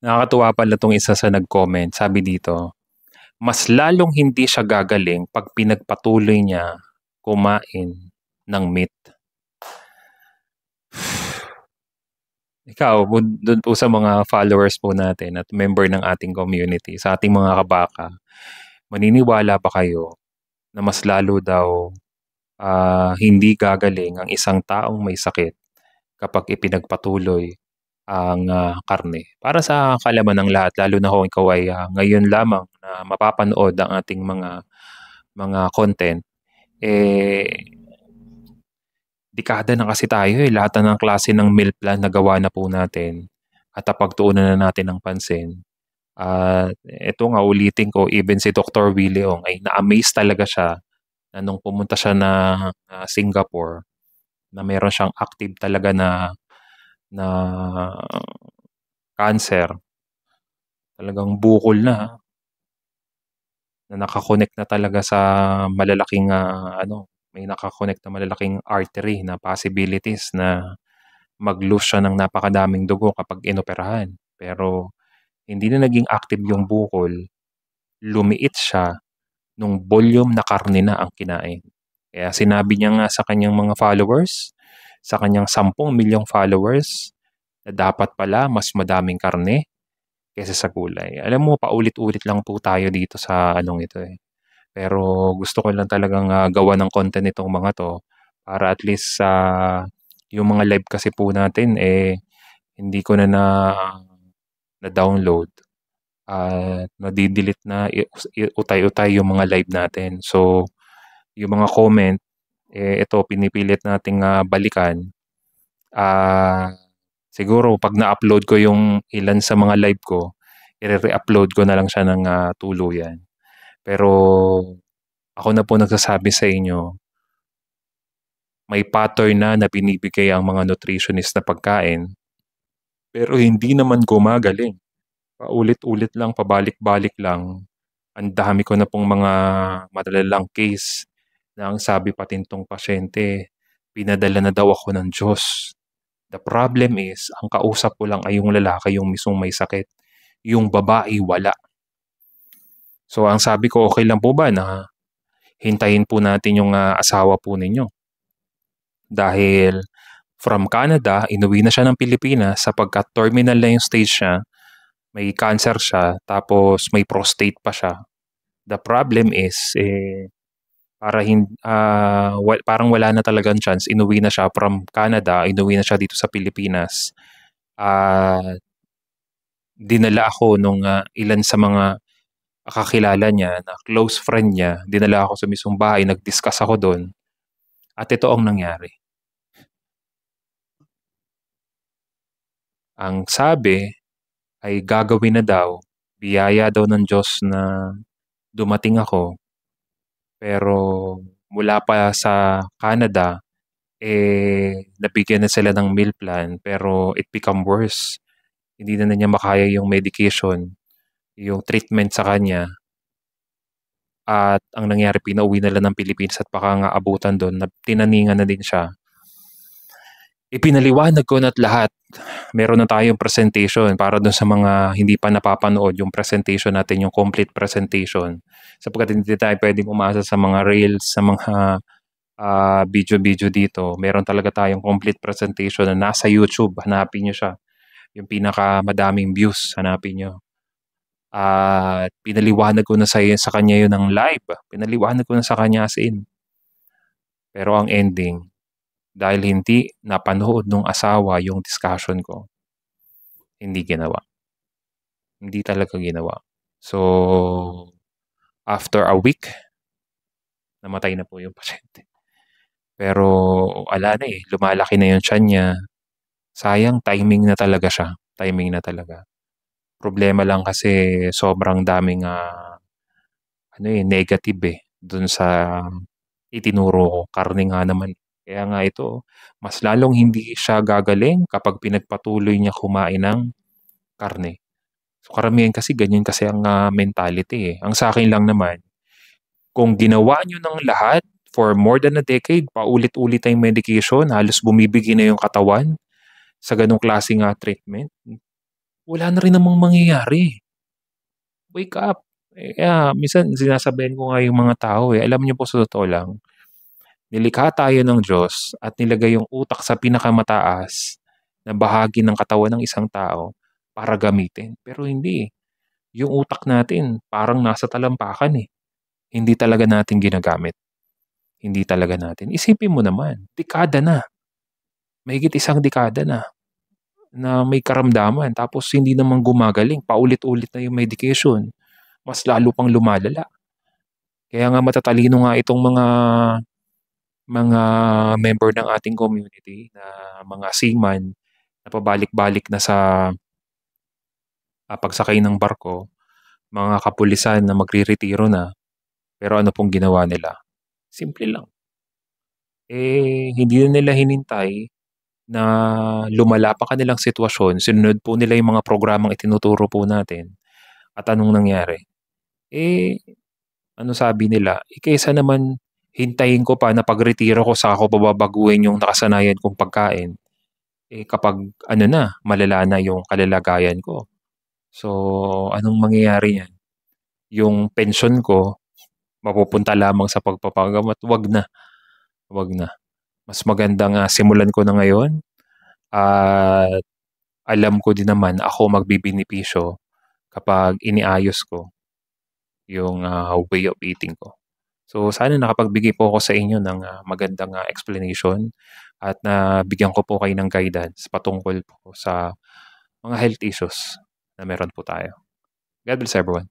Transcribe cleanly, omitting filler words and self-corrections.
Nakakatuwa pala 'tong isa sa nag-comment, sabi dito, "Mas lalong hindi siya gagaling 'pag pinagpatuloy niya kumain ng meat." Ikaw, dun po sa mga followers po natin at member ng ating community, sa ating mga kabaka, maniniwala ba kayo na mas lalo daw, hindi gagaling ang isang taong may sakit kapag ipinagpatuloy ang, karne? Para sa kaalaman ng lahat lalo na kung ikaw ay, ngayon lamang na mapapanood ang ating mga content, eh, dekada na kasi tayo, eh, lahat na ng klase ng meal plan nagawa na po natin at napagtuunan na natin ng pansin. At eto nga ulitin ko, even si Doctor Willie Ong ay na-amaze talaga siya na nung pumunta siya ng, Singapore na meron siyang active talaga na cancer, talagang bukol na naka-connect na talaga sa malalaking, may naka-connect na malalaking artery na possibilities na mag-lose siya ng napakadaming dugo kapag inoperahan. Pero hindi na naging active yung bukol, lumiit siya nung volume na karne na ang kinain. Kaya sinabi niya nga sa kanyang mga followers, sa kanyang 10 milyong followers, na dapat pala mas madaming karne kaysa sa gulay. Alam mo, paulit-ulit lang po tayo dito sa anong ito eh. Pero gusto ko lang talagang gawa ng content itong mga to para at least sa yung mga live kasi po natin eh hindi ko na-download at nadi-delete na utay-utay yung mga live natin. So yung mga comment eh ito pinipilit nating balikan. Ah, siguro 'pag na-upload ko yung ilan sa mga live ko, ire-re-upload ko na lang siya ng tuluyan. Pero ako na po nagsasabi sa inyo, may pattern na binibigay ang mga nutritionist na pagkain, pero hindi naman gumagaling. Paulit-ulit lang, pabalik-balik lang. Ang dami ko na pong mga malalalang case na ang sabi pa nitong pasyente, pinadala na daw ako ng Diyos. The problem is, ang kausap ko lang ay yung lalaki, yung mismong may sakit. Yung babae, wala. So ang sabi ko, okay lang po ba na hintayin po natin yung asawa po ninyo? Dahil from Canada, inuwi na siya ng Pilipinas sapagkat terminal na yung stage niya, may cancer siya, tapos may prostate pa siya. The problem is, parang wala na talagang chance, inuwi na siya from Canada, inuwi na siya dito sa Pilipinas. Dinala ako nung ilan sa mga kakilala niya na close friend niya, dinala ako sa mismong bahay, nag-discuss ako doon. At ito ang nangyari. Ang sabi ay gagawin na daw, biyaya daw ng Diyos na dumating ako. Pero mula pa sa Canada, nabigyan na sila ng meal plan pero it become worse. Hindi na niya makaya yung medication, yung treatment sa kanya. At ang nangyari, pinauwi na lang ng Pilipinas at baka nga abutan doon, tinaningan na din siya. Ipinaliwanag ko na't lahat. Meron na tayong presentation para doon sa mga hindi pa napapanood yung presentation natin, yung complete presentation. Sapagkat hindi tayo pwedeng umasa sa mga reels, sa mga video-video dito. Meron talaga tayong complete presentation na nasa YouTube. Hanapin nyo siya. Yung pinakamadaming views, hanapin nyo. At pinaliwanag ko na sa kanya yun ng live. Pinaliwanag ko na sa kanya as in. Pero ang ending, dahil hindi napanood nung asawa yung discussion ko, hindi ginawa. Hindi talaga ginawa. So, after a week, namatay na po yung pasyente. Pero ala na eh, lumalaki na yung tiyan niya. Sayang, timing na talaga siya. Timing na talaga. Problema lang kasi sobrang daming negative dun sa itinuro ko. Karne nga naman. Kaya nga ito, mas lalong hindi siya gagaling kapag pinagpatuloy niya kumain ng karne. So karamihan kasi ganyan kasi ang mentality eh. Ang sa akin lang naman, kung ginawa niyo ng lahat for more than a decade, paulit-ulit tayong medication, halos bumibigay na yung katawan sa ganong klaseng treatment, wala na rin namang mangyayari. Wake up. Kaya minsan sinasabihan ko nga yung mga tao, alam niyo po sa totoo lang, nilikha tayo ng Diyos at nilagay yung utak sa pinakamataas na bahagi ng katawan ng isang tao para gamitin. Pero hindi. Yung utak natin parang nasa talampakan eh. Hindi talaga natin ginagamit. Hindi talaga natin. Isipin mo naman, dekada na. Mahigit isang dekada na may karamdaman tapos hindi naman gumagaling. Paulit-ulit na yung medication. Mas lalo pang lumalala. Kaya nga matatalino nga itong mga member ng ating community na mga seaman na pabalik-balik na sa pagsakay ng barko, mga kapulisan na magre-retiro na, pero ano pong ginawa nila? Simple lang. Hindi na nila hinintay na lumala pa kanilang sitwasyon, sinunod po nila yung mga programang itinuturo po natin. At anong nangyari? Eh, ano sabi nila? Kaysa naman hintayin ko pa na pagretiro ko saka ko babaguhin yung nakasanayan kong pagkain. Kapag ano na, malala na yung kalalagayan ko. So, anong mangyayari niyan? Yung pensyon ko, mapupunta lamang sa pagpapagamot. Wag na, wag na. Mas magandang simulan ko na ngayon at alam ko din naman ako magbibenepisyo kapag iniayos ko yung way of eating ko. So sana nakapagbigay po ako sa inyo ng magandang explanation at nabigyan ko po kayo ng guidance patungkol po sa mga health issues na meron po tayo. God bless everyone.